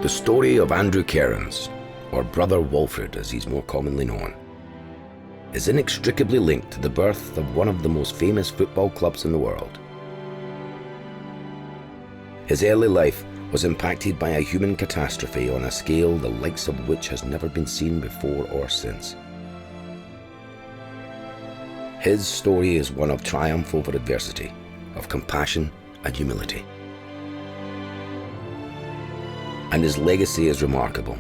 The story of Andrew Cairns, or Brother Walfrid as he's more commonly known, is inextricably linked to the birth of one of the most famous football clubs in the world. His early life was impacted by a human catastrophe on a scale the likes of which has never been seen before or since. His story is one of triumph over adversity, of compassion and humility. And his legacy is remarkable,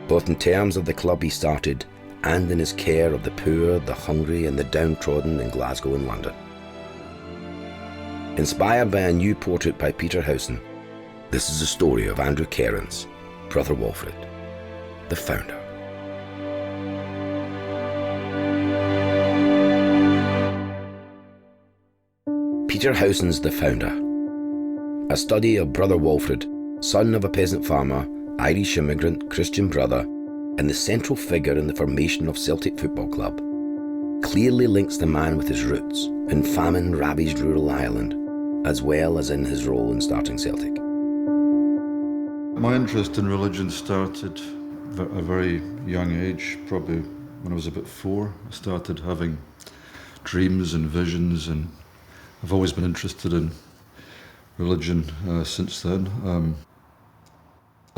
both in terms of the club he started and in his care of the poor, the hungry and the downtrodden in Glasgow and London. Inspired by a new portrait by Peter Howson, this is the story of Andrew Cairns, Brother Walfrid, the founder. Peter Howson's The Founder, a study of Brother Walfrid, son of a peasant farmer, Irish immigrant, Christian brother, and the central figure in the formation of Celtic Football Club, clearly links the man with his roots in famine-ravaged rural Ireland, as well as in his role in starting Celtic. My interest in religion started at a very young age, probably when I was about 4. I started having dreams and visions, and I've always been interested in religion since then.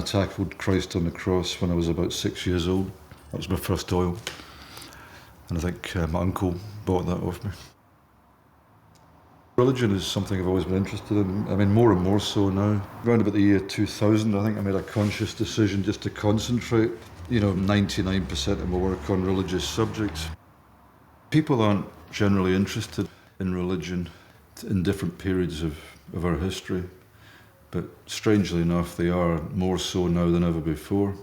I tackled Christ on the cross when I was about 6 years old. That was my first oil, and I think my uncle bought that off me. Religion is something I've always been interested in. I mean, more and more so now. Around about the year 2000, I think I made a conscious decision just to concentrate, 99% of my work on religious subjects. People aren't generally interested in religion in different periods of our history, but strangely enough, they are more so now than ever before.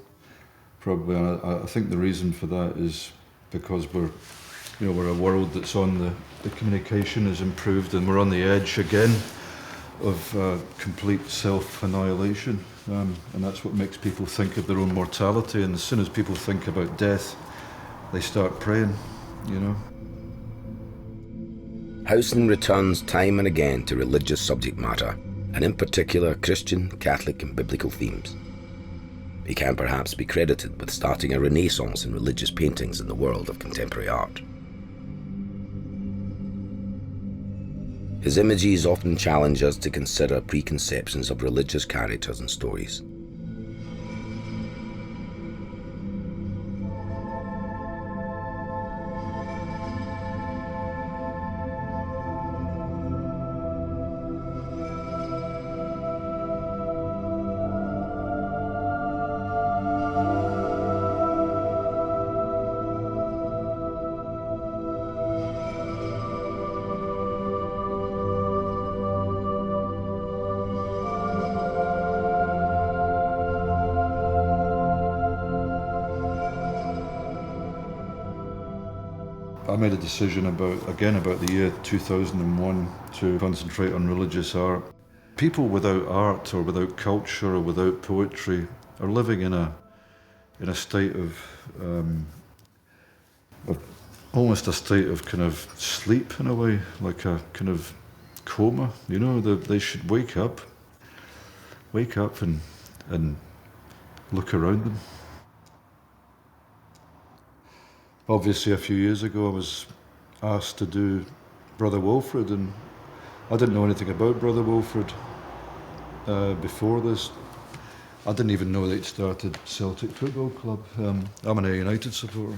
Probably, and I think the reason for that is because we're a world that's on the communication is improved, and we're on the edge again of complete self-annihilation, and that's what makes people think of their own mortality. And as soon as people think about death, they start praying, Howson returns time and again to religious subject matter, and in particular Christian, Catholic and biblical themes. He can perhaps be credited with starting a renaissance in religious paintings in the world of contemporary art. His images often challenge us to consider preconceptions of religious characters and stories. I made a decision about the year 2001 to concentrate on religious art. People without art or without culture or without poetry are living in a state of almost a state of kind of sleep in a way, like a kind of coma. They should wake up and look around them. Obviously, a few years ago, I was asked to do Brother Walfrid, and I didn't know anything about Brother Walfrid before this. I didn't even know they'd started Celtic Football Club. I'm an A United supporter,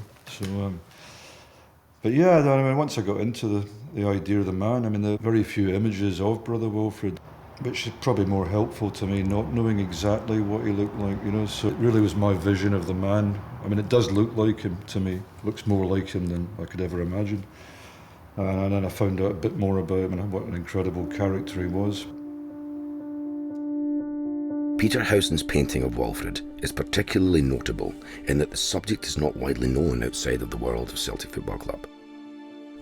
but yeah, I mean, once I got into the idea of the man, I mean, there are very few images of Brother Walfrid, which is probably more helpful to me, not knowing exactly what he looked like, so it really was my vision of the man. I mean, it does look like him to me. It looks more like him than I could ever imagine. And then I found out a bit more about him and what an incredible character he was. Peter Howson's painting of Walfrid is particularly notable in that the subject is not widely known outside of the world of Celtic Football Club.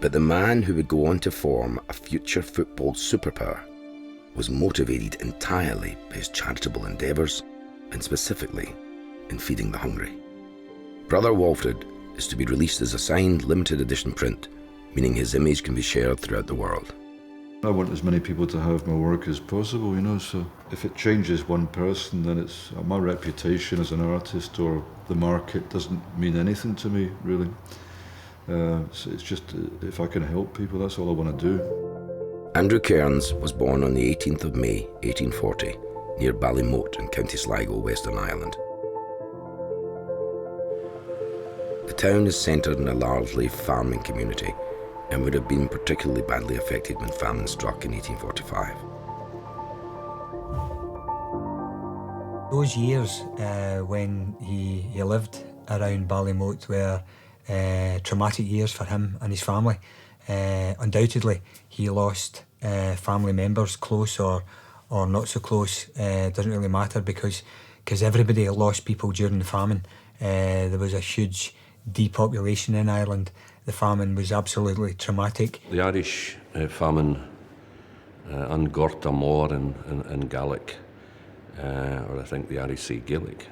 But the man who would go on to form a future football superpower was motivated entirely by his charitable endeavours, and specifically in feeding the hungry. Brother Walfrid is to be released as a signed limited edition print, meaning his image can be shared throughout the world. I want as many people to have my work as possible, you know, so if it changes one person, then it's my reputation as an artist or the market doesn't mean anything to me, really. So it's just, if I can help people, that's all I want to do. Andrew Cairns was born on the 18th of May, 1840, near Ballymote in County Sligo, Western Ireland. The town is centred in a largely farming community and would have been particularly badly affected when famine struck in 1845. Those years when he lived around Ballymote were traumatic years for him and his family. Undoubtedly, he lost family members, close or not so close. Doesn't really matter because everybody lost people during the famine. There was a huge depopulation in Ireland. The famine was absolutely traumatic. The Irish famine, an Gorta Mór in Gaelic, or I think the Irish say Gaelic,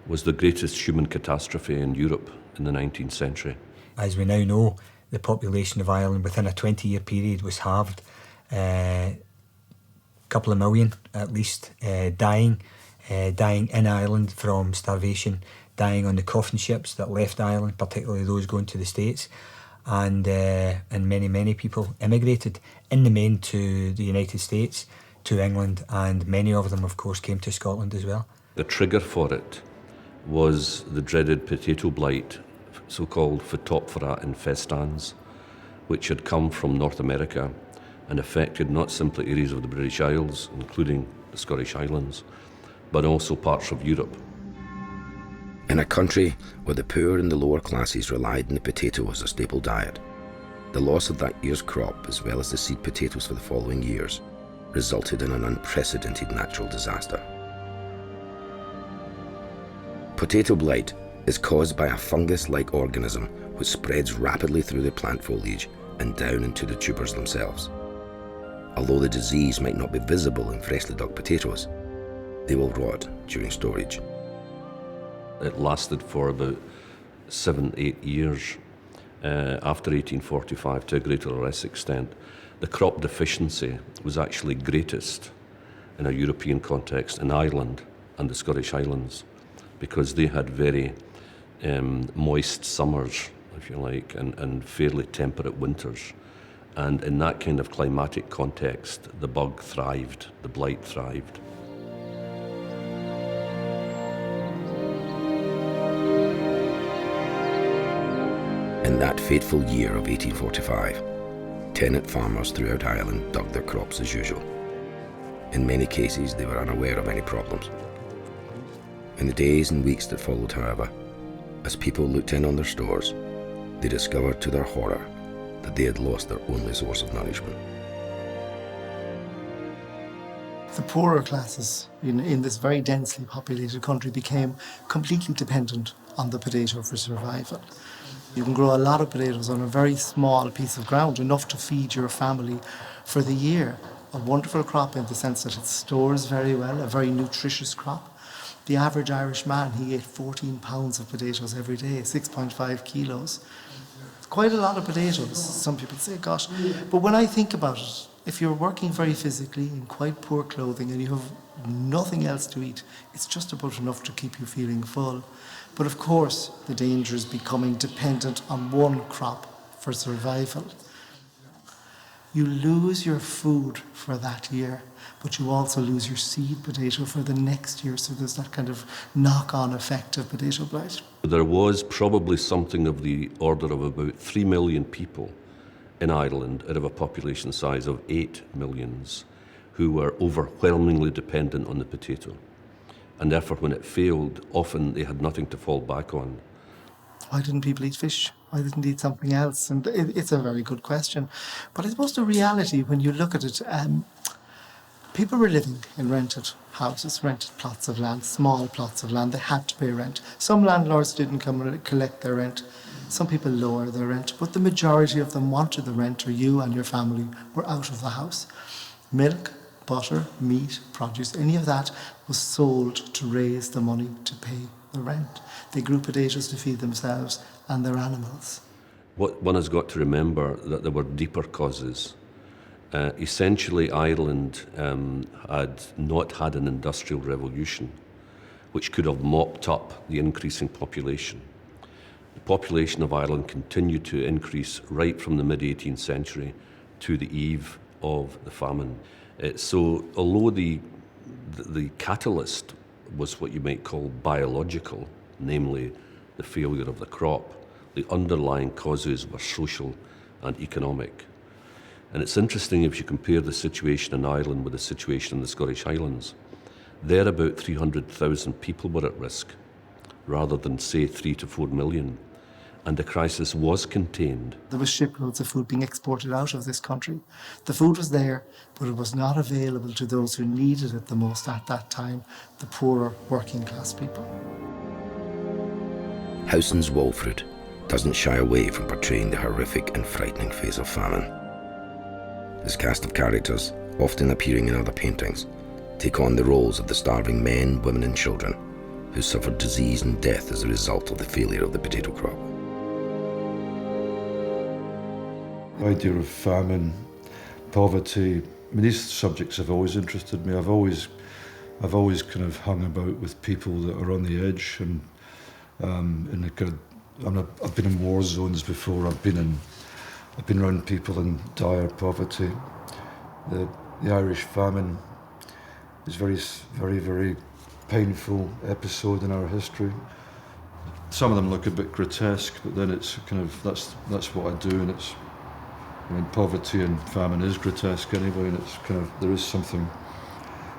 was the greatest human catastrophe in Europe in the 19th century. As we now know, the population of Ireland within a 20-year period was halved. A couple of million, at least, dying in Ireland from starvation, dying on the coffin ships that left Ireland, particularly those going to the States, and many people immigrated, in the main to the United States, to England, and many of them, of course, came to Scotland as well. The trigger for it was the dreaded potato blight, so-called Phytophthora infestans, which had come from North America and affected not simply areas of the British Isles, including the Scottish Highlands, but also parts of Europe. In a country where the poor and the lower classes relied on the potato as a staple diet, the loss of that year's crop, as well as the seed potatoes for the following years, resulted in an unprecedented natural disaster. Potato blight is caused by a fungus-like organism which spreads rapidly through the plant foliage and down into the tubers themselves. Although the disease might not be visible in freshly dug potatoes, they will rot during storage. It lasted for about 7-8 years after 1845 to a greater or less extent. The crop deficiency was actually greatest in a European context in Ireland and the Scottish Highlands because they had very moist summers, if you like, and fairly temperate winters. And in that kind of climatic context, the bug thrived, the blight thrived. In that fateful year of 1845, tenant farmers throughout Ireland dug their crops as usual. In many cases, they were unaware of any problems. In the days and weeks that followed, however, as people looked in on their stores, they discovered to their horror that they had lost their only source of nourishment. The poorer classes in this very densely populated country became completely dependent on the potato for survival. You can grow a lot of potatoes on a very small piece of ground, enough to feed your family for the year. A wonderful crop in the sense that it stores very well, a very nutritious crop. The average Irish man, he ate 14 pounds of potatoes every day, 6.5 kilos. Quite a lot of potatoes, some people say, gosh. But when I think about it, if you're working very physically in quite poor clothing and you have nothing else to eat, it's just about enough to keep you feeling full. But of course, the danger is becoming dependent on one crop for survival. You lose your food for that year, but you also lose your seed potato for the next year. So there's that kind of knock-on effect of potato blight. There was probably something of the order of about 3 million people in Ireland out of a population size of 8 million who were overwhelmingly dependent on the potato. And therefore, when it failed, often they had nothing to fall back on. Why didn't people eat fish? Why didn't they eat something else? And it's a very good question. But I suppose the reality, when you look at it, people were living in rented houses, rented plots of land, small plots of land. They had to pay rent. Some landlords didn't come and collect their rent. Some people lowered their rent. But the majority of them wanted the rent, or you and your family were out of the house. Milk, butter, meat, produce, any of that was sold to raise the money to pay the rent. They grew potatoes to feed themselves and their animals. What one has got to remember that there were deeper causes. Essentially, Ireland had not had an industrial revolution which could have mopped up the increasing population. The population of Ireland continued to increase right from the mid-18th century to the eve of the famine. So although the catalyst was what you might call biological, namely the failure of the crop, the underlying causes were social and economic. And it's interesting if you compare the situation in Ireland with the situation in the Scottish Highlands. There about 300,000 people were at risk, rather than say 3 to 4 million. And the crisis was contained. There was shiploads of food being exported out of this country. The food was there, but it was not available to those who needed it the most at that time, the poorer working class people. Howson's Walfrid doesn't shy away from portraying the horrific and frightening face of famine. His cast of characters, often appearing in other paintings, take on the roles of the starving men, women and children who suffered disease and death as a result of the failure of the potato crop. The idea of famine, poverty, I mean, these subjects have always interested me. I've always kind of hung about with people that are on the edge, and in the kind of, I've been in war zones before. I've been around people in dire poverty. The Irish famine is very painful episode in our history. Some of them look a bit grotesque, but then it's kind of that's what I do, and it's. I mean, poverty and famine is grotesque anyway, and it's kind of, there is something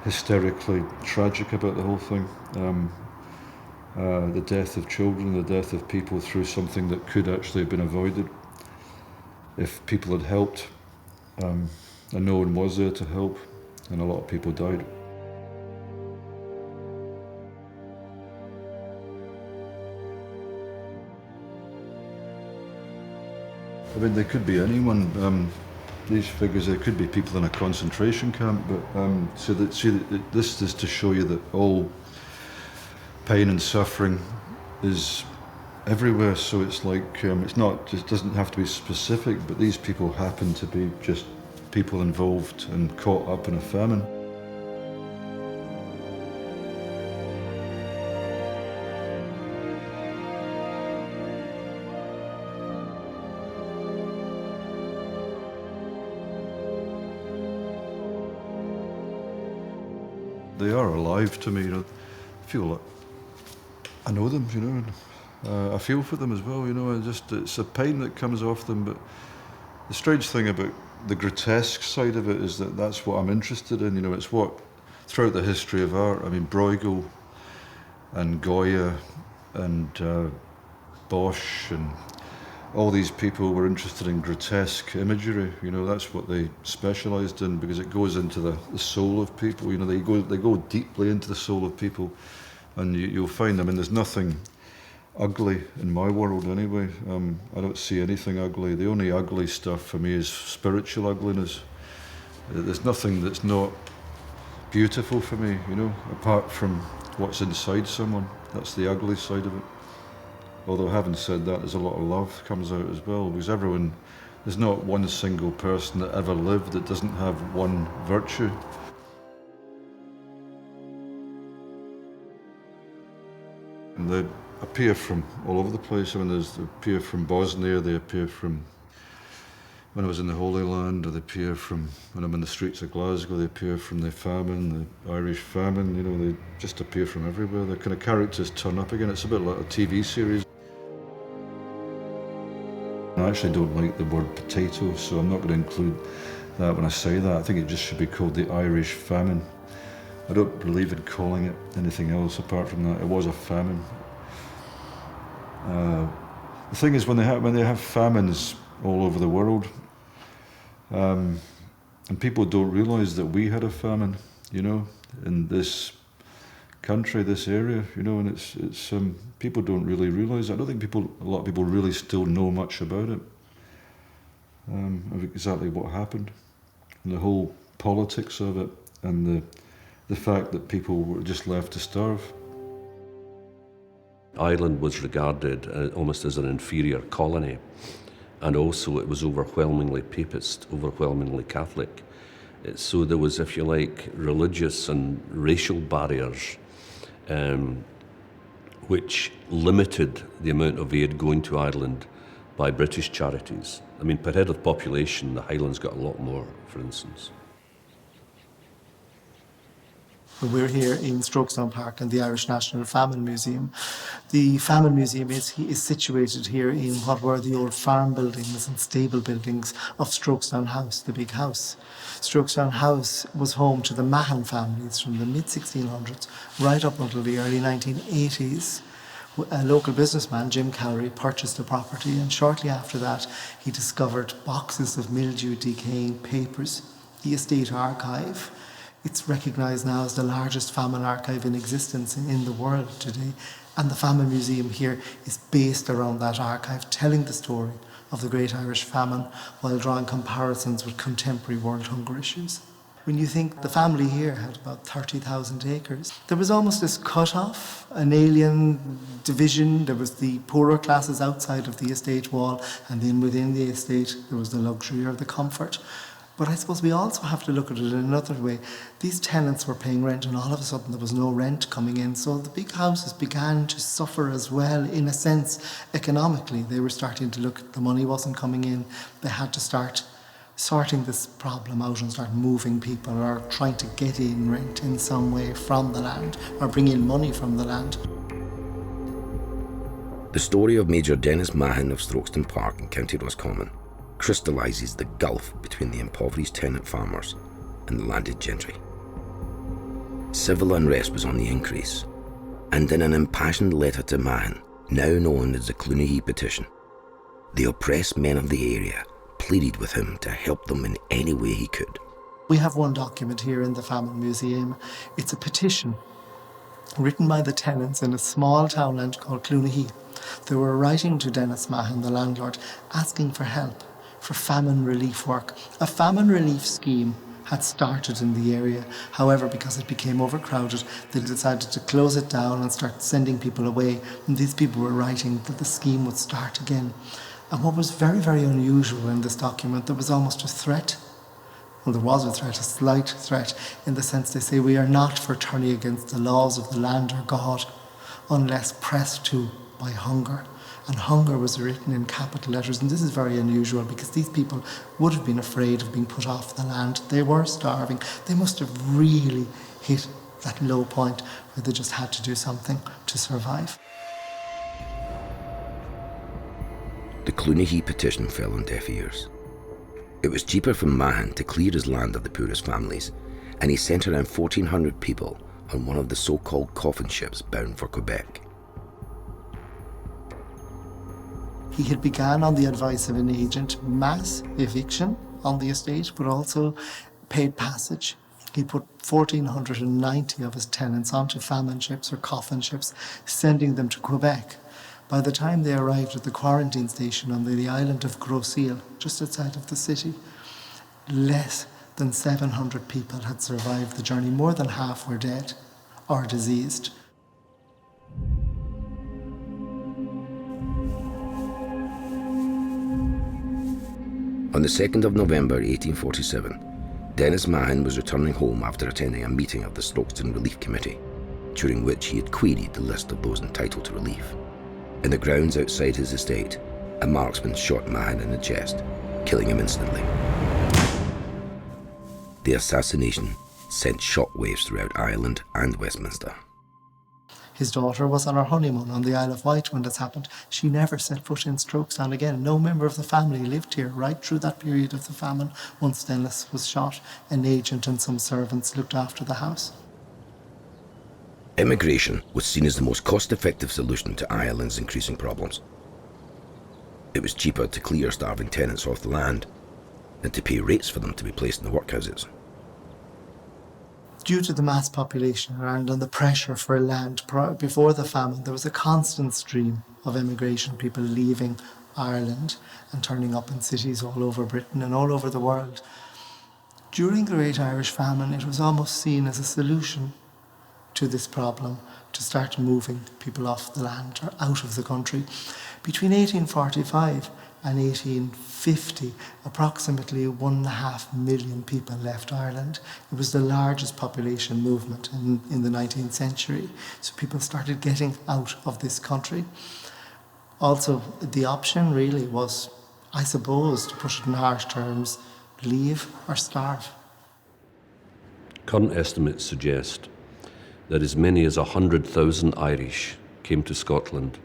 hysterically tragic about the whole thing. The death of children, the death of people through something that could actually have been avoided if people had helped, and no one was there to help, and a lot of people died. I mean, they could be anyone. These figures, there could be people in a concentration camp, but this is to show you that all pain and suffering is everywhere. So it's like it's not just doesn't have to be specific, but these people happen to be just people involved and caught up in a famine. They are alive to me, you know. I feel like I know them, you know, and I feel for them as well, you know. It's a pain that comes off them, but the strange thing about the grotesque side of it is that that's what I'm interested in, you know. It's what, throughout the history of art, I mean, Bruegel and Goya and Bosch and all these people were interested in grotesque imagery, you know. That's what they specialised in, because it goes into the soul of people, you know. They go deeply into the soul of people, and you'll find, I mean, there's nothing ugly in my world anyway. I don't see anything ugly. The only ugly stuff for me is spiritual ugliness. There's nothing that's not beautiful for me, you know, apart from what's inside someone. That's the ugly side of it. Although having said that, there's a lot of love comes out as well, because there's not one single person that ever lived that doesn't have one virtue. And they appear from all over the place. I mean, they appear from Bosnia, they appear from when I was in the Holy Land, or they appear from when I'm in the streets of Glasgow, they appear from the famine, the Irish famine, you know, they just appear from everywhere. The kind of characters turn up again. It's a bit like a TV series. I actually don't like the word potato, so I'm not going to include that when I say that. I think it just should be called the Irish famine. I don't believe in calling it anything else apart from that. It was a famine. The thing is, when they have famines all over the world, and people don't realise that we had a famine, you know, in this country, this area, you know, and it's people don't really realise. I don't think a lot of people really still know much about it, of exactly what happened, and the whole politics of it, and the fact that people were just left to starve. Ireland was regarded almost as an inferior colony, and also it was overwhelmingly Papist, overwhelmingly Catholic. So there was, if you like, religious and racial barriers which limited the amount of aid going to Ireland by British charities. I mean, per head of population, the Highlands got a lot more, for instance. We're here in Strokestown Park in the Irish National Famine Museum. The Famine Museum is situated here in what were the old farm buildings and stable buildings of Strokestown House, the big house. Strokestown House was home to the Mahon families from the mid-1600s right up until the early 1980s. A local businessman, Jim Cowrie, purchased the property, and shortly after that he discovered boxes of mildew decaying papers, the estate archive. It's recognised now as the largest famine archive in existence in the world today, and the Famine Museum here is based around that archive, telling the story of the Great Irish Famine while drawing comparisons with contemporary world hunger issues. When you think the family here had about 30,000 acres, there was almost this cut-off, an alien division. There was the poorer classes outside of the estate wall, and then within the estate there was the luxury or the comfort. But I suppose we also have to look at it in another way. These tenants were paying rent, and all of a sudden there was no rent coming in. So the big houses began to suffer as well, in a sense, economically. They were starting to look, the money wasn't coming in. They had to start sorting this problem out and start moving people or trying to get in rent in some way from the land or bring in money from the land. The story of Major Dennis Mahon of Strokestown Park in County Roscommon crystallises the gulf between the impoverished tenant farmers and the landed gentry. Civil unrest was on the increase, and in an impassioned letter to Mahon, now known as the Cloonahee Petition, the oppressed men of the area pleaded with him to help them in any way he could. We have one document here in the Famine Museum. It's a petition written by the tenants in a small townland called Cloonahee. They were writing to Dennis Mahon, the landlord, asking for help for famine relief work. A famine relief scheme had started in the area. However, because it became overcrowded, they decided to close it down and start sending people away. And these people were writing that the scheme would start again. And what was very, very unusual in this document, there was almost a threat. Well, there was a threat, a slight threat, in the sense they say, we are not for turning against the laws of the land or God unless pressed to by hunger. And hunger was written in capital letters, and this is very unusual because these people would have been afraid of being put off the land. They were starving. They must have really hit that low point where they just had to do something to survive. The Cloonahee Petition fell on deaf ears. It was cheaper for Mahon to clear his land of the poorest families, and he sent around 1,400 people on one of the so-called coffin ships bound for Quebec. He had begun, on the advice of an agent, mass eviction on the estate, but also paid passage. He put 1,490 of his tenants onto famine ships or coffin ships, sending them to Quebec. By the time they arrived at the quarantine station on the island of Gros Isle, just outside of the city, less than 700 people had survived the journey. More than half were dead or diseased. On the 2nd of November 1847, Dennis Mahon was returning home after attending a meeting of the Strokestown Relief Committee, during which he had queried the list of those entitled to relief. In the grounds outside his estate, a marksman shot Mahon in the chest, killing him instantly. The assassination sent shockwaves throughout Ireland and Westminster. His daughter was on her honeymoon on the Isle of Wight when this happened. She never set foot in Strokestown again. No member of the family lived here right through that period of the famine. Once Dennis was shot, an agent and some servants looked after the house. Immigration was seen as the most cost-effective solution to Ireland's increasing problems. It was cheaper to clear starving tenants off the land than to pay rates for them to be placed in the workhouses. Due to the mass population around and the pressure for land before the famine, there was a constant stream of immigration, people leaving Ireland and turning up in cities all over Britain and all over the world. During the Great Irish Famine, it was almost seen as a solution to this problem to start moving people off the land or out of the country. Between 1845 and 1850, approximately 1.5 million people left Ireland. It was the largest population movement in the 19th century. So people started getting out of this country. Also, the option really was, I suppose, to put it in harsh terms, leave or starve. Current estimates suggest that as many as 100,000 Irish came to Scotland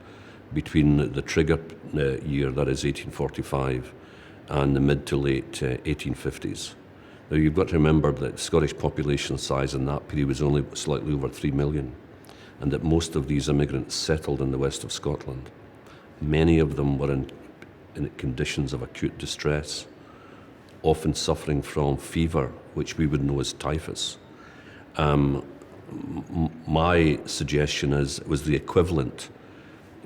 between the trigger year, that is 1845, and the mid to late 1850s. Now you've got to remember that Scottish population size in that period was only slightly over 3 million, and that most of these immigrants settled in the west of Scotland. Many of them were in conditions of acute distress, often suffering from fever, which we would know as typhus. My suggestion is it was the equivalent,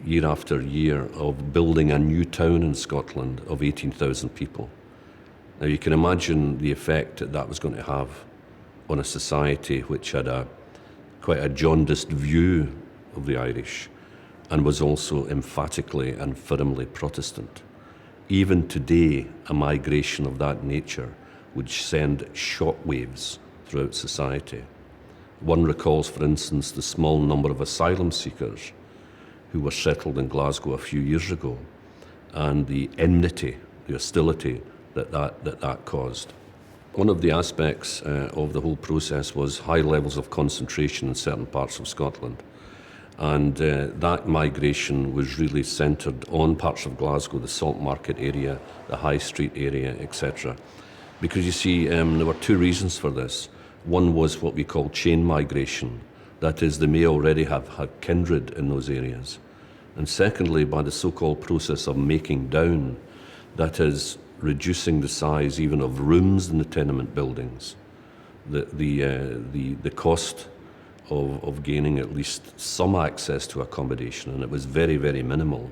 year after year, of building a new town in Scotland of 18,000 people. Now you can imagine the effect that was going to have on a society which had quite a jaundiced view of the Irish and was also emphatically and firmly Protestant. Even today, a migration of that nature would send shockwaves throughout society. One recalls, for instance, the small number of asylum seekers who were settled in Glasgow a few years ago, and the enmity, the hostility that caused. One of the aspects of the whole process was high levels of concentration in certain parts of Scotland. And that migration was really centred on parts of Glasgow, the Salt Market area, the High Street area, etc. Because you see, there were two reasons for this. One was what we call chain migration. That is, they may already have had kindred in those areas. And secondly, by the so-called process of making down, that is, reducing the size even of rooms in the tenement buildings. The cost of gaining at least some access to accommodation, and it was very, very minimal.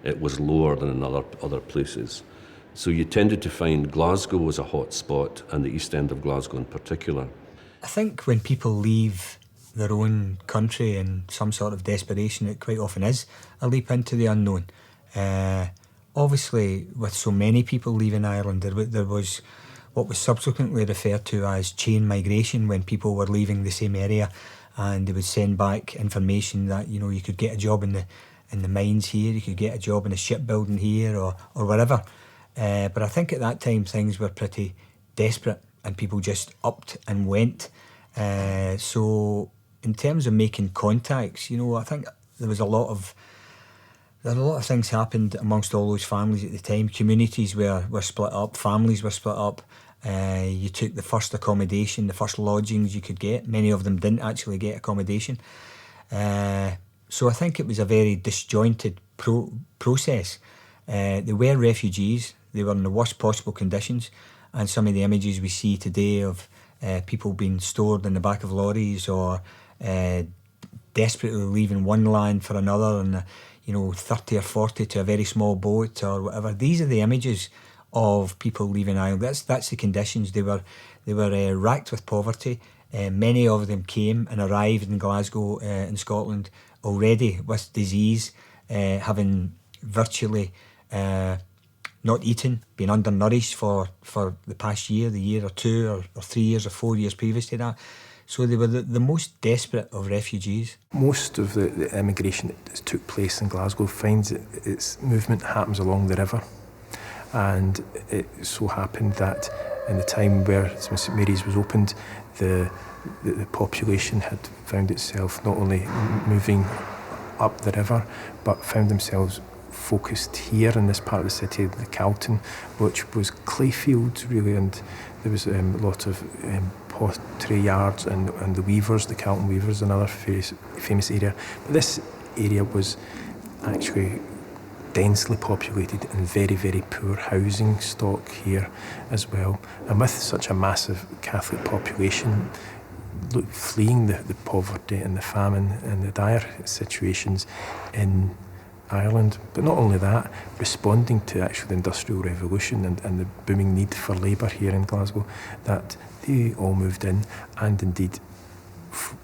It was lower than in other places. So you tended to find Glasgow was a hot spot, and the East End of Glasgow in particular. I think when people leave their own country in some sort of desperation, it quite often is a leap into the unknown. Obviously, with so many people leaving Ireland, there was what was subsequently referred to as chain migration, when people were leaving the same area and they would send back information that, you know, you could get a job in the mines here, you could get a job in a shipbuilding here or wherever. But I think at that time things were pretty desperate and people just upped and went. So in terms of making contacts, you know, I think there was a lot of things happened amongst all those families at the time. Communities were split up, families were split up. You took the first accommodation, the first lodgings you could get. Many of them didn't actually get accommodation. So I think it was a very disjointed process. They were refugees. They were in the worst possible conditions. And some of the images we see today of people being stored in the back of lorries or desperately leaving one land for another, and 30 or 40 to a very small boat or whatever. These are the images of people leaving Ireland. That's the conditions. They were racked with poverty. Many of them came and arrived in Glasgow, in Scotland, already with disease, having virtually not eaten, been undernourished for the past year, the year or two or 3 years or 4 years previous to that. So they were the most desperate of refugees. Most of the immigration that took place in Glasgow finds its movement happens along the river. And it so happened that in the time where St Mary's was opened, the population had found itself not only moving up the river, but found themselves focused here in this part of the city, the Calton, which was clay fields really, and there was a lot of pottery yards and the weavers, the Calton weavers, another famous area. But this area was actually densely populated and very, very poor housing stock here as well. And with such a massive Catholic population fleeing the poverty and the famine and the dire situations in Ireland, but not only that, responding to actually the Industrial Revolution and the booming need for labour here in Glasgow, that they all moved in, and indeed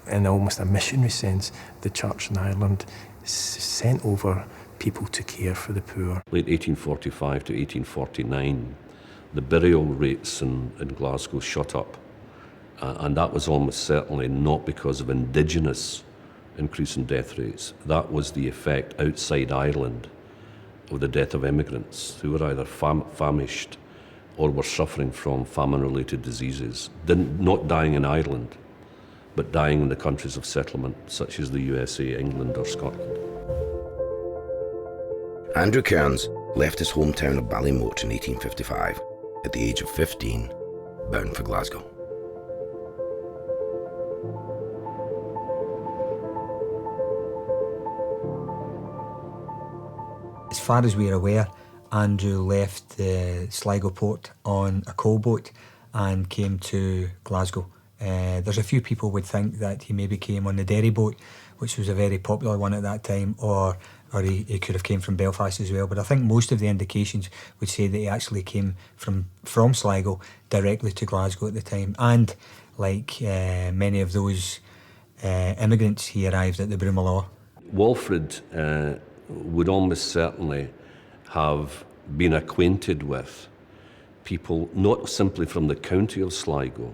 in almost a missionary sense, the church in Ireland sent over people to care for the poor. Late 1845 to 1849, the burial rates in Glasgow shot up. And that was almost certainly not because of indigenous increase in death rates. That was the effect outside Ireland of the death of immigrants who were either famished or were suffering from famine-related diseases, not dying in Ireland, but dying in the countries of settlement, such as the USA, England or Scotland. Andrew Kearns left his hometown of Ballymote in 1855 at the age of 15, bound for Glasgow. As far as we are aware, Andrew left Sligo port on a coal boat and came to Glasgow. There's a few people would think that he maybe came on the Derry boat, which was a very popular one at that time, or he could have came from Belfast as well. But I think most of the indications would say that he actually came from Sligo directly to Glasgow at the time. And like many of those immigrants, he arrived at the Brumallow. Walfrid would almost certainly have been acquainted with people not simply from the county of Sligo,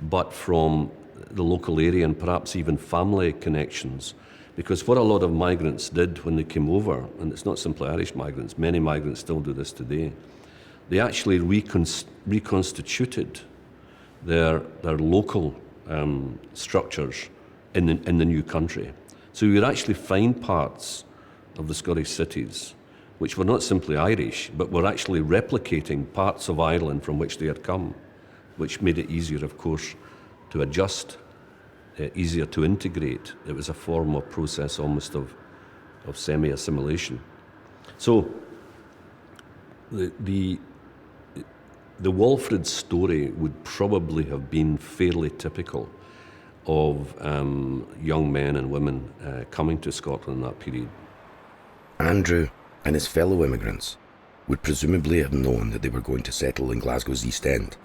but from the local area and perhaps even family connections. Because what a lot of migrants did when they came over, and it's not simply Irish migrants, many migrants still do this today, they actually reconstituted their local structures in the new country. So you would actually find parts of the Scottish cities which were not simply Irish, but were actually replicating parts of Ireland from which they had come, which made it easier, of course, to adjust, easier to integrate. It was a form or process almost of semi-assimilation. So the Walfrid story would probably have been fairly typical of young men and women coming to Scotland in that period. Andrew and his fellow immigrants would presumably have known that they were going to settle in Glasgow's East End,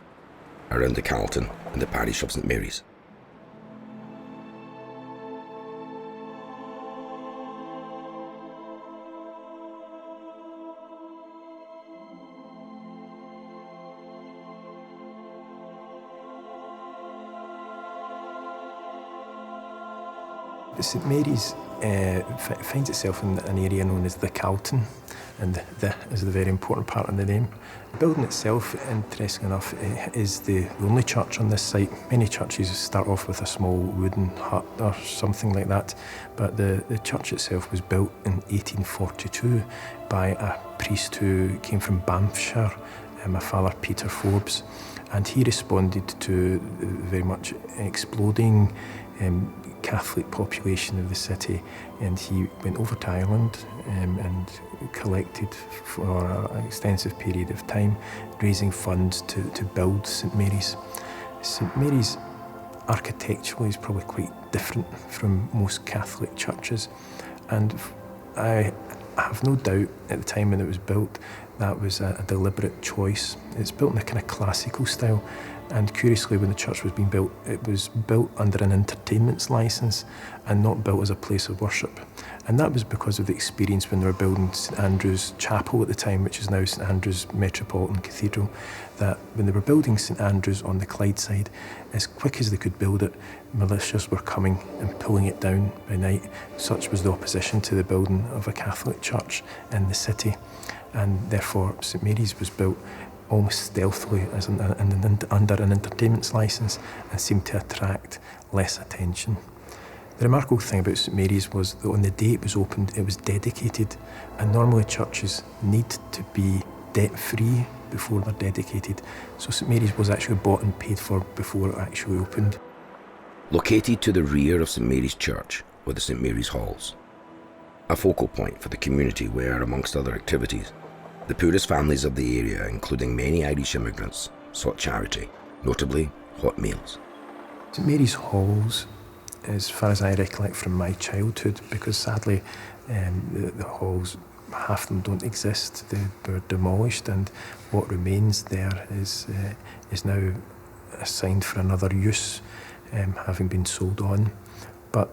around the Carlton and the parish of St Mary's. St Mary's finds itself in an area known as the Carlton, and the is the very important part of the name. The building itself, interesting enough, is the only church on this site. Many churches start off with a small wooden hut or something like that, but the church itself was built in 1842 by a priest who came from Banffshire, my father Peter Forbes, and he responded to the very much exploding Catholic population of the city, and he went over to Ireland and collected for an extensive period of time, raising funds to build St Mary's. St Mary's architecturally is probably quite different from most Catholic churches, and I have no doubt at the time when it was built that was a deliberate choice. It's built in a kind of classical style, and curiously, when the church was being built, it was built under an entertainment's licence and not built as a place of worship. And that was because of the experience when they were building St Andrew's Chapel at the time, which is now St Andrew's Metropolitan Cathedral, that when they were building St Andrew's on the Clyde side, as quick as they could build it, militias were coming and pulling it down by night. Such was the opposition to the building of a Catholic church in the city. And therefore, St Mary's was built almost stealthily as under an entertainment's licence and seemed to attract less attention. The remarkable thing about St Mary's was that on the day it was opened, it was dedicated, and normally churches need to be debt-free before they're dedicated. So St Mary's was actually bought and paid for before it actually opened. Located to the rear of St Mary's Church were the St Mary's Halls, a focal point for the community where, amongst other activities, the poorest families of the area, including many Irish immigrants, sought charity, notably hot meals. St Mary's Halls, as far as I recollect from my childhood, because sadly the halls, half of them don't exist, they were demolished, and what remains there is now assigned for another use. having been sold on. But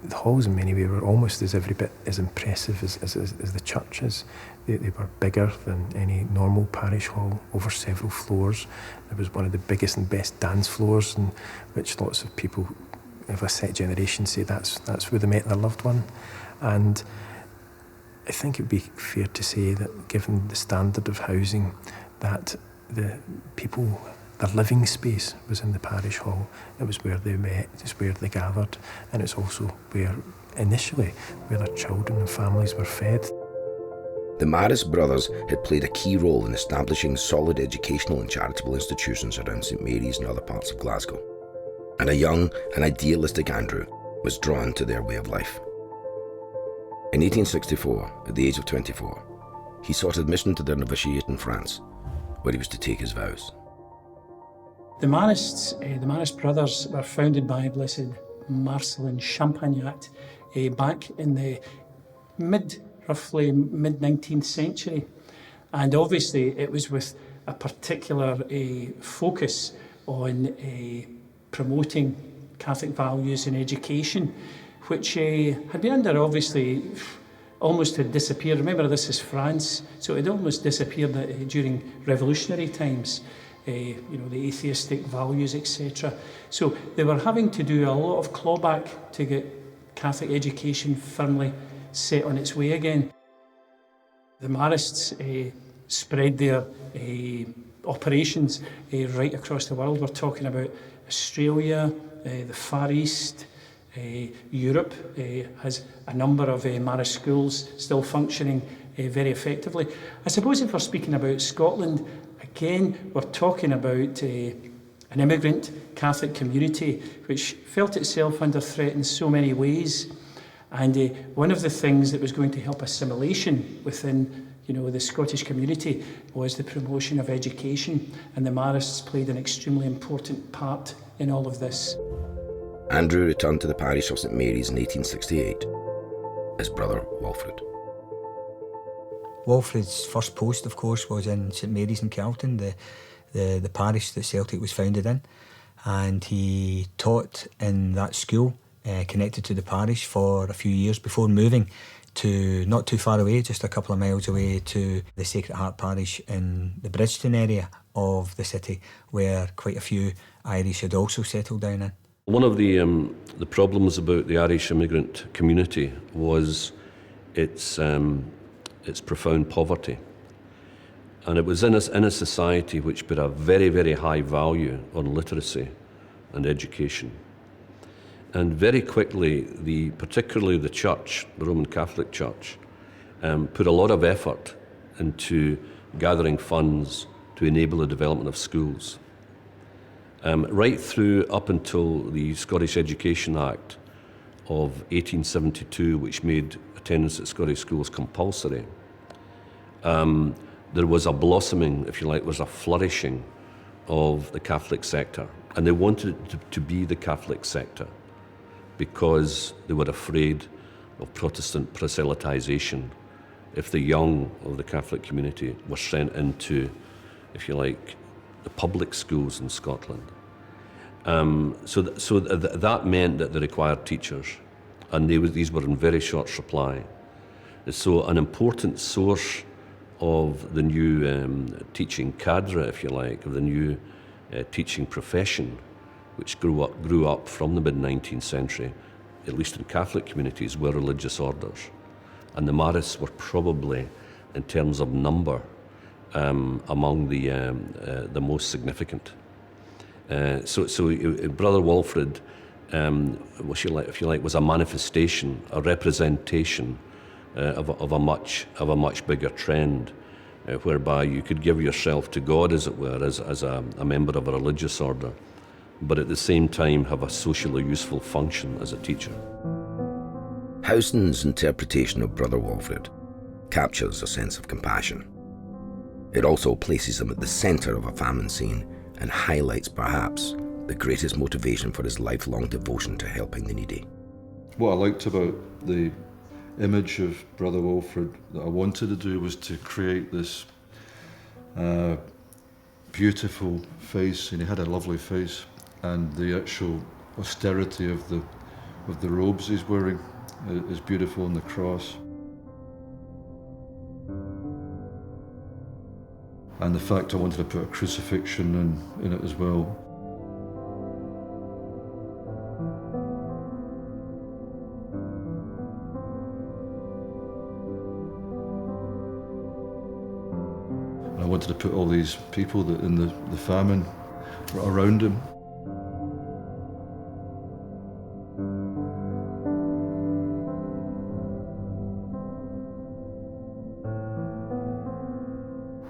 the halls in many ways were almost as every bit as impressive as the churches. They were bigger than any normal parish hall, over several floors. It was one of the biggest and best dance floors, in which lots of people of a set generation say that's where they met their loved one. And I think it would be fair to say that given the standard of housing, that the people, their living space was in the parish hall. It was where they met, it's where they gathered, and it's also where, initially, where their children and families were fed. The Maris brothers had played a key role in establishing solid educational and charitable institutions around St Mary's and other parts of Glasgow. And a young and idealistic Andrew was drawn to their way of life. In 1864, at the age of 24, he sought admission to their novitiate in France, where he was to take his vows. The Maris brothers were founded by Blessed Marcelin Champagnac back in the roughly mid-19th century. And obviously it was with a particular focus on promoting Catholic values in education, which had been under, obviously, almost had disappeared. Remember, this is France, so it almost disappeared during revolutionary times. The atheistic values, etc. So they were having to do a lot of clawback to get Catholic education firmly set on its way again. The Marists spread their operations right across the world. We're talking about Australia, the Far East, Europe has a number of Marist schools still functioning very effectively. I suppose if we're speaking about Scotland, again, we're talking about an immigrant Catholic community which felt itself under threat in so many ways. And one of the things that was going to help assimilation within the Scottish community was the promotion of education, and the Marists played an extremely important part in all of this. Andrew returned to the parish of St Mary's in 1868. His brother Walfrid. Walfrid's first post, of course, was in St Mary's in Carlton, the parish that Celtic was founded in, and he taught in that school connected to the parish for a few years before moving to not too far away, just a couple of miles away, to the Sacred Heart parish in the Bridgeton area of the city, where quite a few Irish had also settled down in. One of the problems about the Irish immigrant community was its profound poverty. And it was in a society which put a very, very high value on literacy and education. And very quickly, particularly the Church, the Roman Catholic Church, put a lot of effort into gathering funds to enable the development of schools. Right through up until the Scottish Education Act of 1872, which made attendance at Scottish schools compulsory, there was a blossoming, if you like, was a flourishing of the Catholic sector. And they wanted it to be the Catholic sector because they were afraid of Protestant proselytization if the young of the Catholic community were sent into, if you like, the public schools in Scotland. So that meant that they required teachers, and these were in very short supply. So an important source of the new teaching cadre, if you like, of the new teaching profession, which grew up from the mid-19th century, at least in Catholic communities, were religious orders. And the Marists were probably, in terms of number, among the most significant. So Brother Walfrid, if you like, was a manifestation, a representation of a much bigger trend, whereby you could give yourself to God, as it were, as a member of a religious order, but at the same time have a socially useful function as a teacher. Houston's interpretation of Brother Walfrid captures a sense of compassion. It also places him at the centre of a famine scene and highlights perhaps the greatest motivation for his lifelong devotion to helping the needy. What I liked about the image of Brother Walfrid that I wanted to do was to create this beautiful face, and he had a lovely face, and the actual austerity of the robes he's wearing is beautiful, and the cross. And the fact I wanted to put a crucifixion in it as well. And I wanted to put all these people that in the famine around him.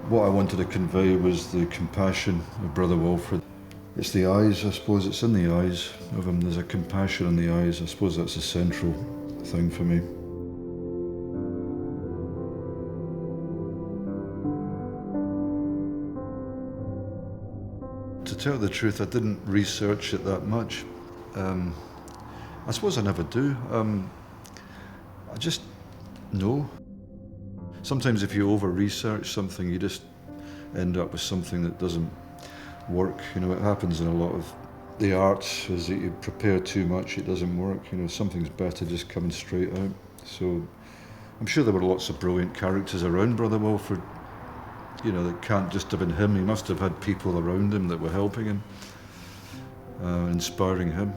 What I wanted to convey was the compassion of Brother Walfrid. It's the eyes, I suppose, it's in the eyes of him. There's a compassion in the eyes. I suppose that's a central thing for me. To tell the truth, I didn't research it that much. I suppose I never do. I just know. Sometimes if you over-research something, you just end up with something that doesn't work. You know, it happens in a lot of the arts, is that you prepare too much, it doesn't work. You know, something's better just coming straight out. So I'm sure there were lots of brilliant characters around Brother Walfrid. You know, that can't just have been him. He must have had people around him that were helping him, inspiring him.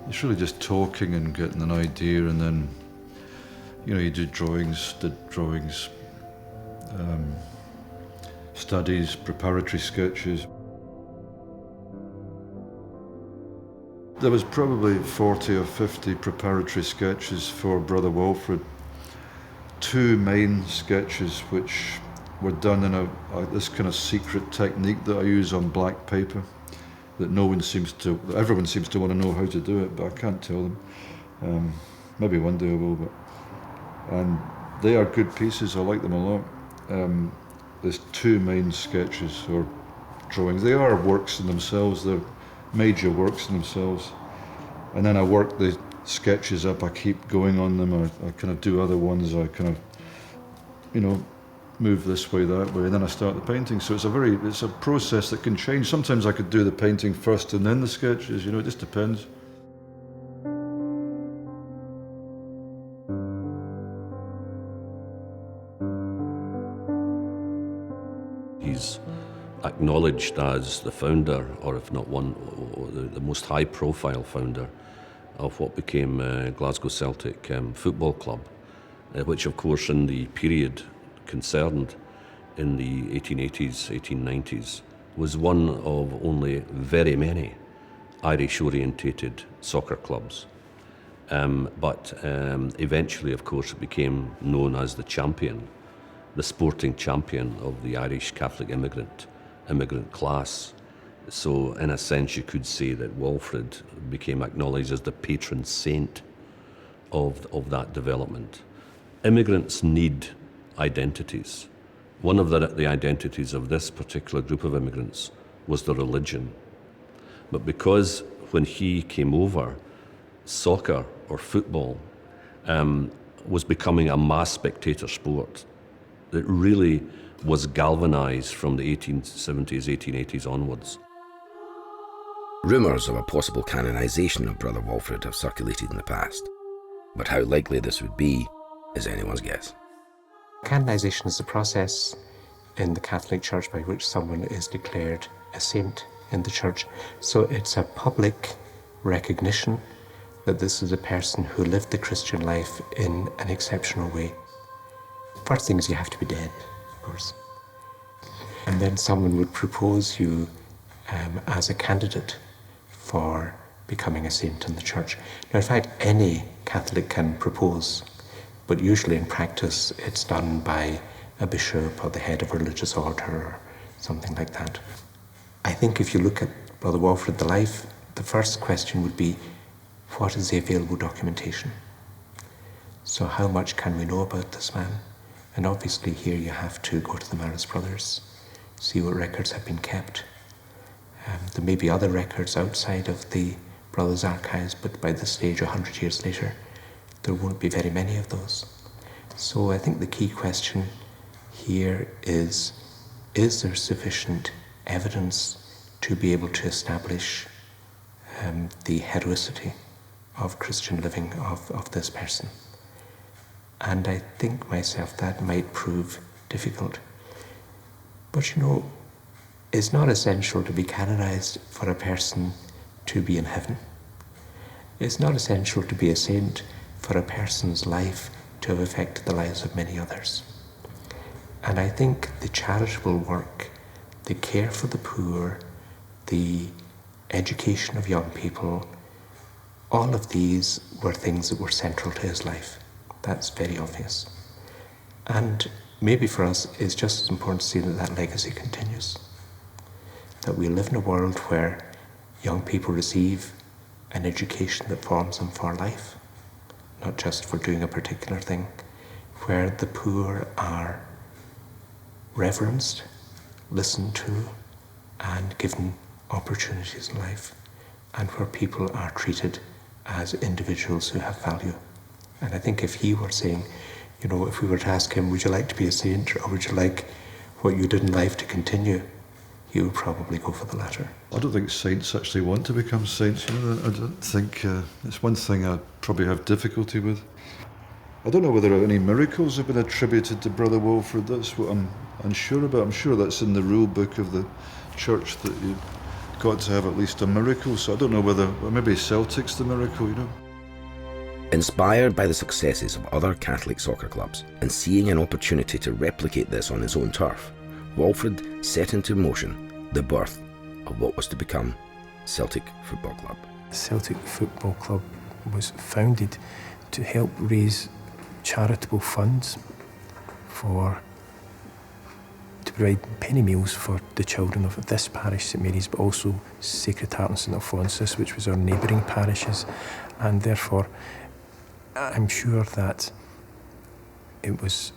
It's really just talking and getting an idea, and then, you know, you did drawings, studies, preparatory sketches. There was probably 40 or 50 preparatory sketches for Brother Walfrid. 2 main sketches which were done in this kind of secret technique that I use on black paper, that everyone seems to want to know how to do it, but I can't tell them. Maybe one day I will, and they are good pieces. I like them a lot. There's 2 main sketches or drawings. They are works in themselves. They're major works in themselves. And then I work the sketches up. I keep going on them. I kind of do other ones. I kind of, you know, move this way, that way, and then I start the painting. So it's a process that can change. Sometimes I could do the painting first and then the sketches, you know, it just depends. He's acknowledged as the founder, or if not one, the most high-profile founder of what became Glasgow Celtic Football Club, which of course in the period concerned in the 1880s, 1890s, was one of only very many Irish-orientated soccer clubs. But eventually, of course, it became known as the champion, the sporting champion of the Irish Catholic immigrant class. So in a sense, you could say that Walfrid became acknowledged as the patron saint of that development. Immigrants need identities. One of the identities of this particular group of immigrants was the religion. But because when he came over, soccer or football was becoming a mass spectator sport that really was galvanized from the 1870s, 1880s onwards. Rumours of a possible canonisation of Brother Walfrid have circulated in the past, but how likely this would be is anyone's guess. Canonisation is a process in the Catholic Church by which someone is declared a saint in the Church. So it's a public recognition that this is a person who lived the Christian life in an exceptional way. First thing is you have to be dead, of course. And then someone would propose you as a candidate for becoming a saint in the Church. Now, in fact, any Catholic can propose, but usually in practice it's done by a bishop or the head of a religious order or something like that. I think if you look at Brother Walfrid, the life, the first question would be, what is the available documentation? So how much can we know about this man? And obviously here you have to go to the Maris brothers, see what records have been kept. There may be other records outside of the brothers' archives, but by this stage, 100 years later, there won't be very many of those. So I think the key question here is there sufficient evidence to be able to establish the heroicity of Christian living of this person. And I think myself that might prove difficult. But you know, it's not essential to be canonized for a person to be in heaven. It's not essential to be a saint for a person's life to have affected the lives of many others. And I think the charitable work, the care for the poor, the education of young people, all of these were things that were central to his life. That's very obvious. And maybe for us, it's just as important to see that that legacy continues. That we live in a world where young people receive an education that forms them for life, not just for doing a particular thing, where the poor are reverenced, listened to, and given opportunities in life, and where people are treated as individuals who have value. And I think if he were saying, you know, if we were to ask him, would you like to be a saint, or would you like what you did in life to continue, he would probably go for the latter. I don't think saints actually want to become saints. You know, I don't think it's one thing I probably have difficulty with. I don't know whether any miracles have been attributed to Brother Walfrid. That's what I'm unsure about. I'm sure that's in the rule book of the church that you've got to have at least a miracle. So I don't know whether, well, maybe Celtic's the miracle, you know. Inspired by the successes of other Catholic soccer clubs and seeing an opportunity to replicate this on his own turf, Walfrid set into motion the birth of what was to become Celtic Football Club. Celtic Football Club was founded to help raise charitable funds to provide penny meals for the children of this parish, St Mary's, but also Sacred Heart and St Alphonsus, which was our neighbouring parishes, and therefore I'm sure that it was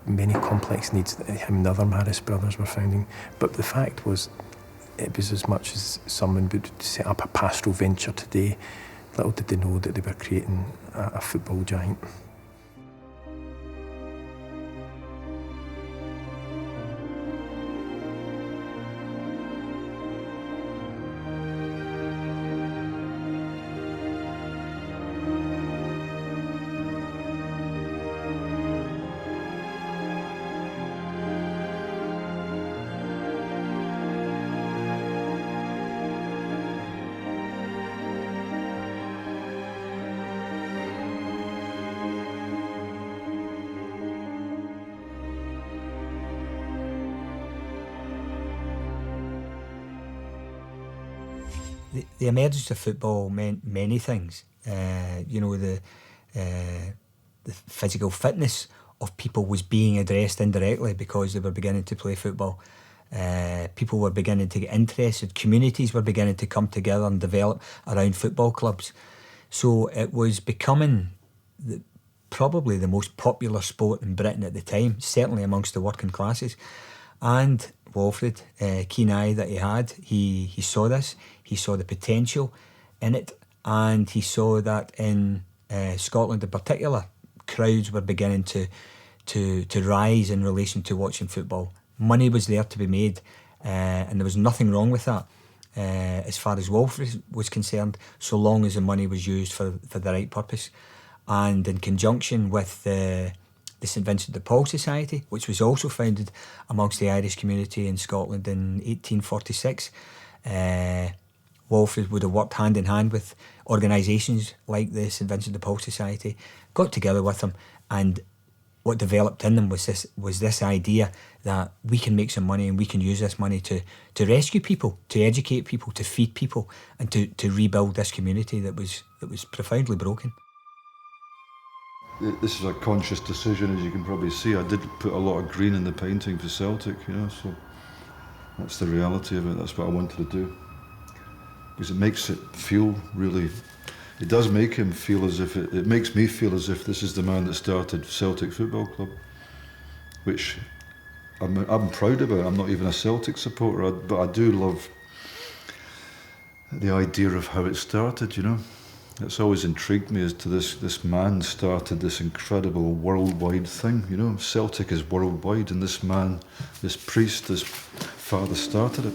many complex needs that him and the other Marist brothers were founding. But the fact was, it was as much as someone would set up a pastoral venture today. Little did they know that they were creating a football giant. The emergence of football meant many things. The physical fitness of people was being addressed indirectly because they were beginning to play football. People were beginning to get interested. Communities were beginning to come together and develop around football clubs. So it was becoming probably the most popular sport in Britain at the time, certainly amongst the working classes. And Walfrid, keen eye that he had, he saw this, he saw the potential in it, and he saw that in Scotland in particular, crowds were beginning to rise in relation to watching football. Money was there to be made, and there was nothing wrong with that as far as Walfrid was concerned, so long as the money was used for the right purpose. And in conjunction with the St Vincent de Paul Society, which was also founded amongst the Irish community in Scotland in 1846, Walfrid would have worked hand in hand with organisations like the St Vincent de Paul Society, got together with them, and what developed in them was this idea that we can make some money and we can use this money to rescue people, to educate people, to feed people, and to rebuild this community that was profoundly broken. This is a conscious decision, as you can probably see. I did put a lot of green in the painting for Celtic, so that's the reality of it. That's what I wanted to do. Because it makes it feel really, it does make him feel as if, it makes me feel as if this is the man that started Celtic Football Club, which I'm proud about. I'm not even a Celtic supporter, but I do love the idea of how it started, It's always intrigued me as to this man started this incredible worldwide thing, Celtic is worldwide, and this man, this priest, this father started it.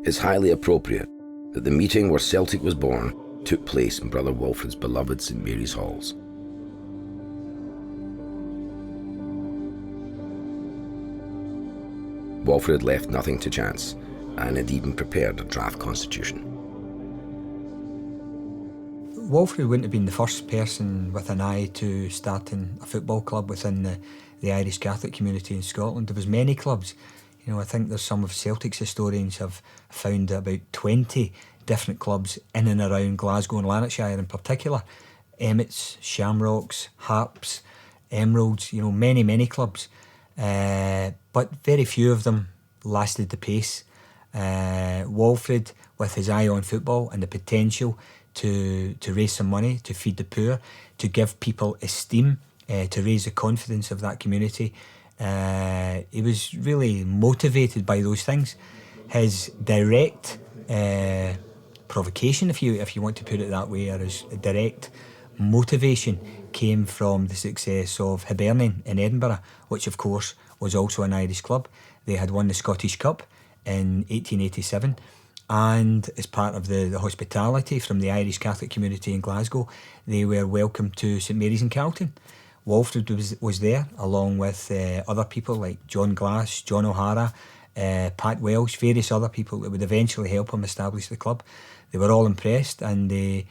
It's highly appropriate that the meeting where Celtic was born took place in Brother Walfrid's beloved St Mary's Halls. Walfrid had left nothing to chance and had even prepared a draft constitution. Walfrid wouldn't have been the first person with an eye to starting a football club within the Irish Catholic community in Scotland. There was many clubs. You know, I think there's some of Celtic's historians have found about 20 different clubs in and around Glasgow and Lanarkshire in particular. Emmets, Shamrocks, Harps, Emeralds, you know, many clubs. But very few of them lasted the pace. Walfrid, with his eye on football and the potential to raise some money, to feed the poor, to give people esteem, to raise the confidence of that community, he was really motivated by those things. His direct provocation, if you want to put it that way, or his direct motivation came from the success of Hibernian in Edinburgh, which of course was also an Irish club. They had won the Scottish Cup in 1887, and as part of the hospitality from the Irish Catholic community in Glasgow, they were welcomed to St Mary's in Calton. Walfrid was there, along with other people like John Glass, John O'Hara, Pat Welsh, various other people that would eventually help him establish the club. They were all impressed, and they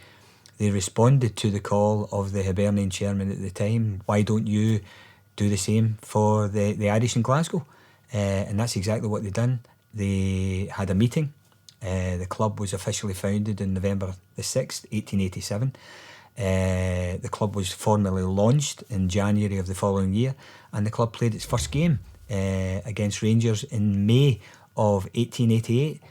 responded to the call of the Hibernian chairman at the time. Why don't you do the same for the Irish in Glasgow? And that's exactly what they done. They had a meeting. The club was officially founded in November the 6th, 1887. The club was formally launched in January of the following year, and the club played its first game against Rangers in May of 1888.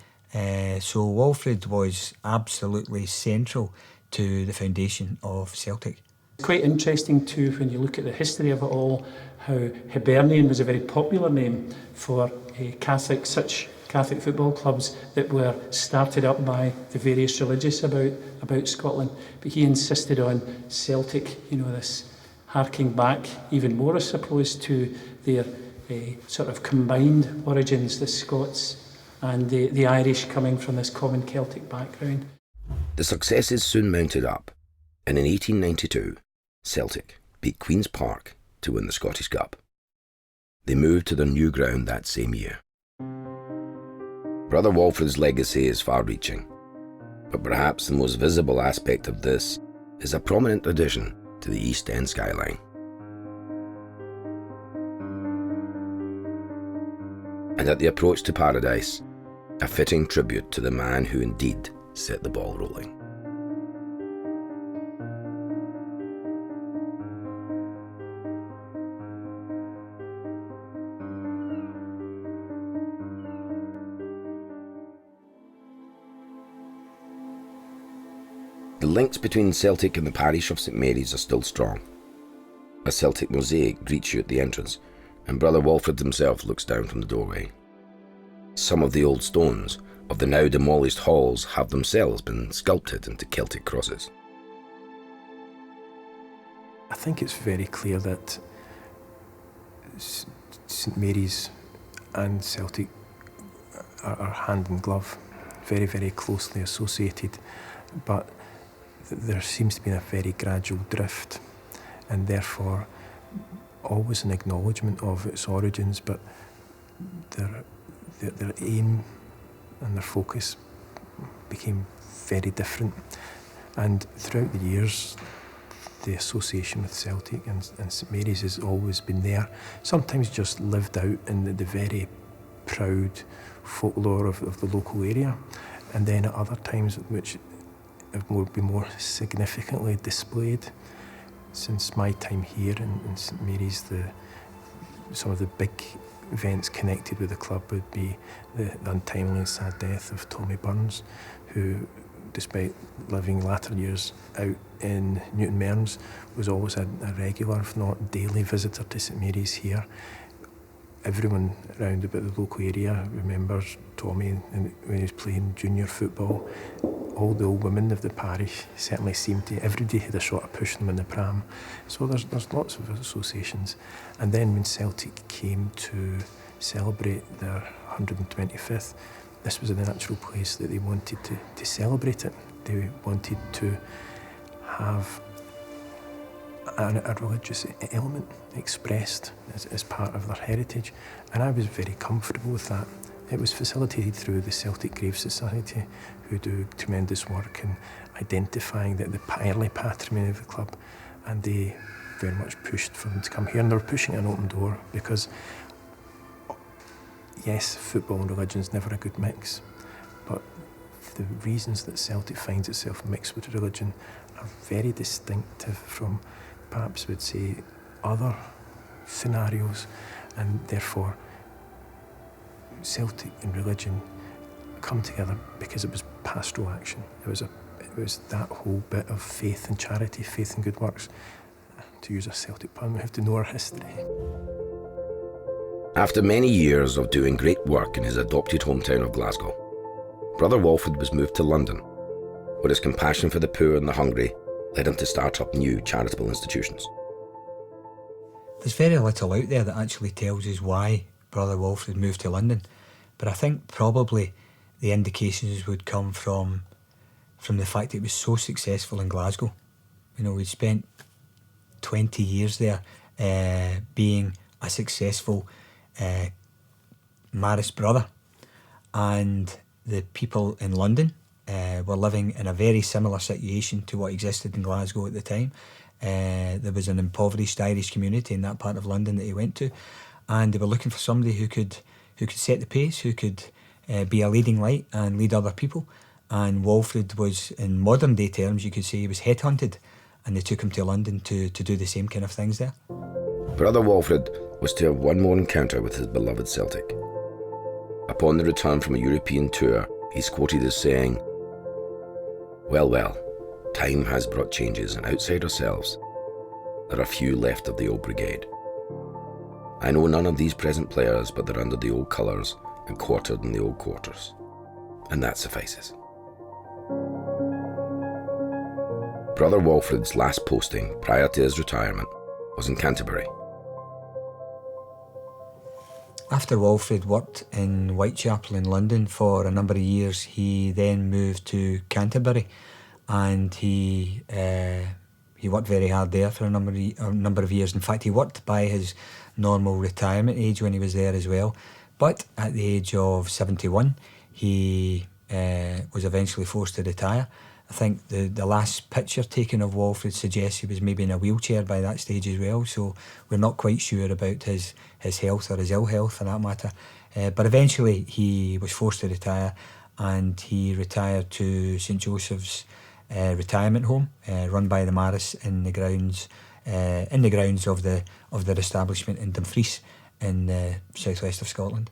So Walfrid was absolutely central to the foundation of Celtic. It's quite interesting too, when you look at the history of it all, how Hibernian was a very popular name for such Catholic football clubs that were started up by the various religious about Scotland. But he insisted on Celtic, you know, this harking back even more, I suppose, to their sort of combined origins, the Scots and the Irish coming from this common Celtic background. The successes soon mounted up, and in 1892, Celtic beat Queen's Park to win the Scottish Cup. They moved to their new ground that same year. Brother Walfrid's legacy is far-reaching, but perhaps the most visible aspect of this is a prominent addition to the East End skyline. And at the approach to paradise, a fitting tribute to the man who indeed set the ball rolling. The links between Celtic and the parish of St Mary's are still strong. A Celtic mosaic greets you at the entrance, and Brother Walfrid himself looks down from the doorway. Some of the old stones of the now demolished halls have themselves been sculpted into Celtic crosses. I think it's very clear that St Mary's and Celtic are hand in glove, very, very closely associated, but there seems to be a very gradual drift, and therefore always an acknowledgement of its origins, but their aim and their focus became very different. And throughout the years, the association with Celtic and St Mary's has always been there, sometimes just lived out in the very proud folklore of the local area, and then at other times which have been more significantly displayed. Since my time here in St Mary's, some of the big events connected with the club would be the untimely and sad death of Tommy Burns, who, despite living latter years out in Newton Mearns, was always a regular, if not daily, visitor to St Mary's here. Everyone around about the local area remembers Tommy when he was playing junior football all the old women of the parish certainly seemed to, every day had a shot of pushing them in the pram. So there's lots of associations. And then when Celtic came to celebrate their 125th, this was a natural place that they wanted to celebrate it. They wanted to have a religious element expressed as part of their heritage, and I was very comfortable with that. It was facilitated through the Celtic Grave Society, who do tremendous work in identifying the early patrimony of the club, and they very much pushed for them to come here, and they were pushing an open door because, yes, football and religion is never a good mix, but the reasons that Celtic finds itself mixed with religion are very distinctive from, perhaps we'd say, other scenarios, and therefore Celtic and religion come together because it was pastoral action. It was that whole bit of faith and charity, faith and good works. To use a Celtic pun, we have to know our history. After many years of doing great work in his adopted hometown of Glasgow, Brother Walfrid was moved to London, where his compassion for the poor and the hungry led him to start up new charitable institutions. There's very little out there that actually tells us why Brother Walfrid moved to London, but I think probably the indications would come from the fact that it was so successful in Glasgow. You know, we'd spent 20 years there being a successful Marist brother, and the people in London were living in a very similar situation to what existed in Glasgow at the time. There was an impoverished Irish community in that part of London that he went to, and they were looking for somebody who could set the pace, who could be a leading light and lead other people. And Walfrid was, in modern day terms, you could say he was headhunted, and they took him to London to do the same kind of things there. Brother Walfrid was to have one more encounter with his beloved Celtic. Upon the return from a European tour, he's quoted as saying, well, time has brought changes, and outside ourselves, there are few left of the old brigade. I know none of these present players, but they're under the old colours and quartered in the old quarters, and that suffices. Brother Walfrid's last posting prior to his retirement was in Canterbury. After Walfrid worked in Whitechapel in London for a number of years, he then moved to Canterbury, and he worked very hard there for a number of years. In fact, he worked by his normal retirement age when he was there as well. But at the age of 71, he was eventually forced to retire. I think the last picture taken of Walfrid suggests he was maybe in a wheelchair by that stage as well, so we're not quite sure about his health or his ill health for that matter. But eventually he was forced to retire, and he retired to St Joseph's retirement home, run by the Marists in the grounds of their establishment in Dumfries in the southwest of Scotland.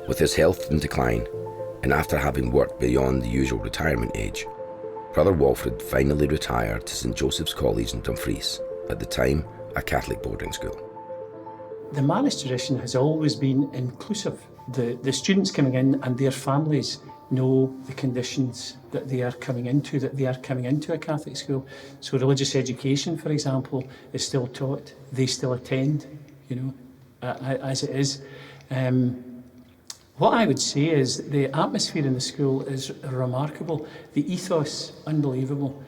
With his health in decline, and after having worked beyond the usual retirement age, Brother Walfrid finally retired to St Joseph's College in Dumfries, at the time a Catholic boarding school. The Marist tradition has always been inclusive. The students coming in and their families know the conditions that they are coming into a Catholic school. So religious education, for example, is still taught. They still attend, as it is. What I would say is the atmosphere in the school is remarkable. The ethos, unbelievable.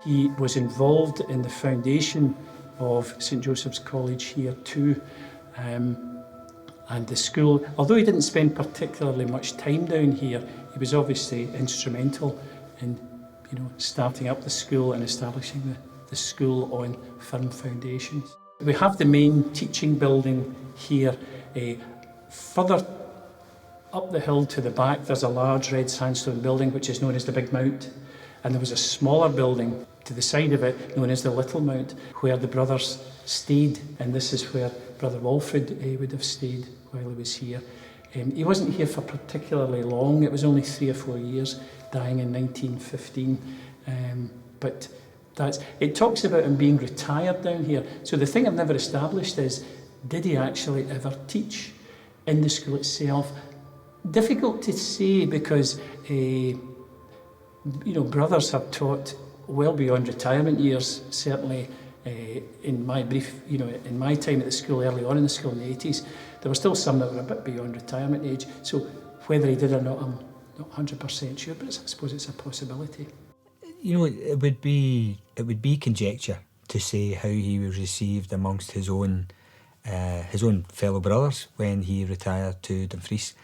He was involved in the foundation of St Joseph's College here too. And the school, although he didn't spend particularly much time down here, he was obviously instrumental in starting up the school and establishing the school on firm foundations. We have the main teaching building here. Further up the hill to the back, there's a large red sandstone building which is known as the Big Mount, and there was a smaller building to the side of it known as the Little Mount, where the brothers stayed, and this is where Brother Walfrid would have stayed while he was here. He wasn't here for particularly long, it was only 3 or 4 years, dying in 1915, but it talks about him being retired down here. So the thing I've never established is, did he actually ever teach in the school itself? Difficult to say because, brothers have taught well beyond retirement years. Certainly, in my in my time at the school, early on in the school in the 80s, there were still some that were a bit beyond retirement age. So whether he did or not, I'm not 100% sure, but I suppose it's a possibility. It would be conjecture to say how he was received amongst his own fellow brothers when he retired to Dumfries.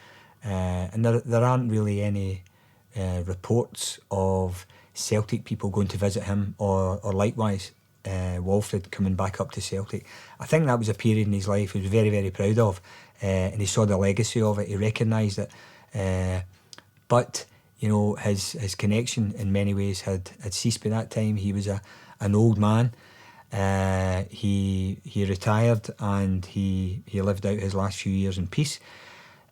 And there aren't really any reports of Celtic people going to visit him or likewise Walfrid coming back up to Celtic. I think that was a period in his life he was very, very proud of, and he saw the legacy of it. He recognised it. But his connection in many ways had ceased by that time. He was an old man. He retired and he lived out his last few years in peace.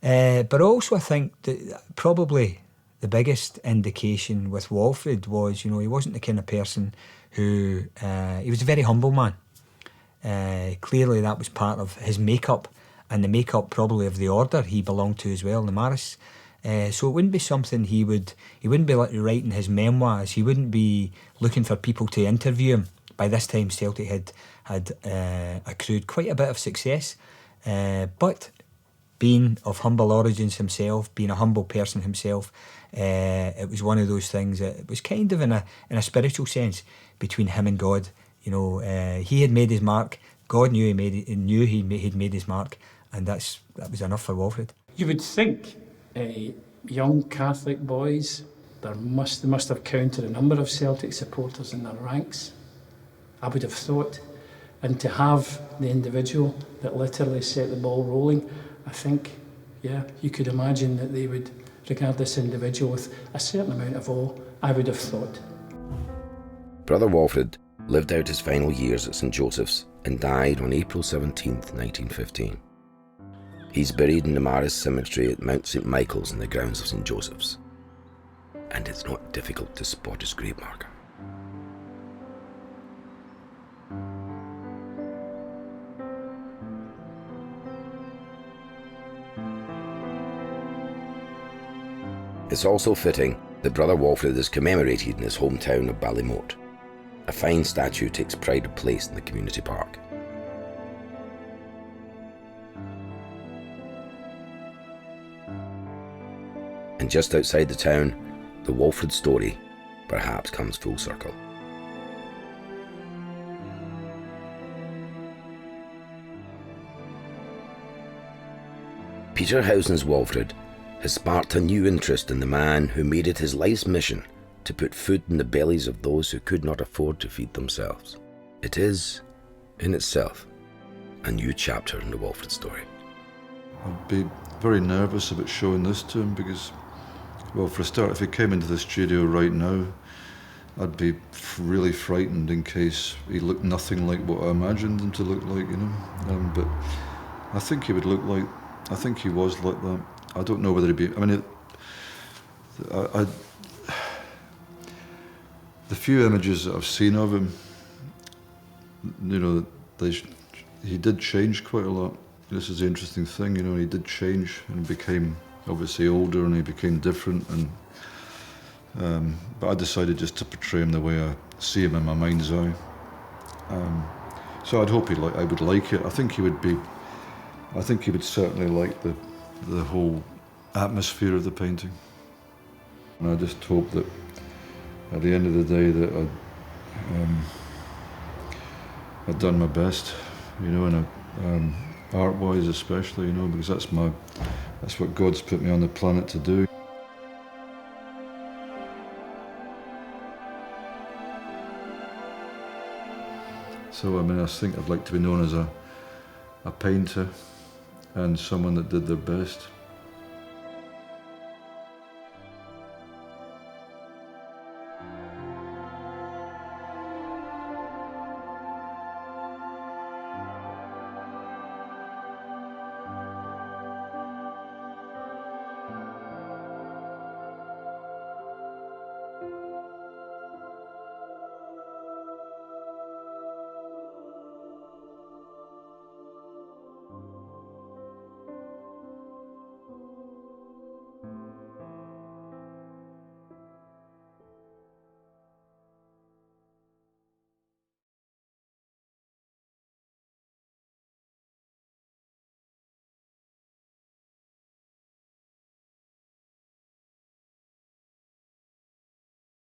But also I think that probably the biggest indication with Walfrid was, he wasn't the kind of person who, he was a very humble man. Clearly that was part of his makeup and the makeup probably of the order he belonged to as well, the Marist. So it wouldn't be something he wouldn't be writing his memoirs. He wouldn't be looking for people to interview him. By this time Celtic had accrued quite a bit of success, but being of humble origins himself, being a humble person himself, it was one of those things that it was kind of in a spiritual sense between him and God. He had made his mark. God knew he'd made his mark, and that was enough for Walfrid. You would think young Catholic boys, they must have counted a number of Celtic supporters in their ranks, I would have thought. And to have the individual that literally set the ball rolling, I think, you could imagine that they would regard this individual with a certain amount of awe, I would have thought. Brother Walfrid lived out his final years at St Joseph's and died on April 17th, 1915. He's buried in the Marist Cemetery at Mount St Michael's in the grounds of St Joseph's. And it's not difficult to spot his grave marker. It's also fitting that Brother Walfrid is commemorated in his hometown of Ballymote. A fine statue takes pride of place in the community park. And just outside the town, the Walfrid story perhaps comes full circle. Peter Howson's Walfrid has sparked a new interest in the man who made it his life's mission to put food in the bellies of those who could not afford to feed themselves. It is, in itself, a new chapter in the Walfrid story. I'd be very nervous about showing this to him because, well, for a start, if he came into the studio right now, I'd be really frightened in case he looked nothing like what I imagined him to look like, But I think he would look like, I think he was like that. I don't know whether he'd be, the few images that I've seen of him, he did change quite a lot. This is the interesting thing, he did change and became obviously older and he became different. And but I decided just to portray him the way I see him in my mind's eye. So I'd hope I would like it. I think he would certainly like the whole atmosphere of the painting. And I just hope that at the end of the day that I'd done my best, and art-wise especially, because that's what God's put me on the planet to do. So I think I'd like to be known as a painter and someone that did their best.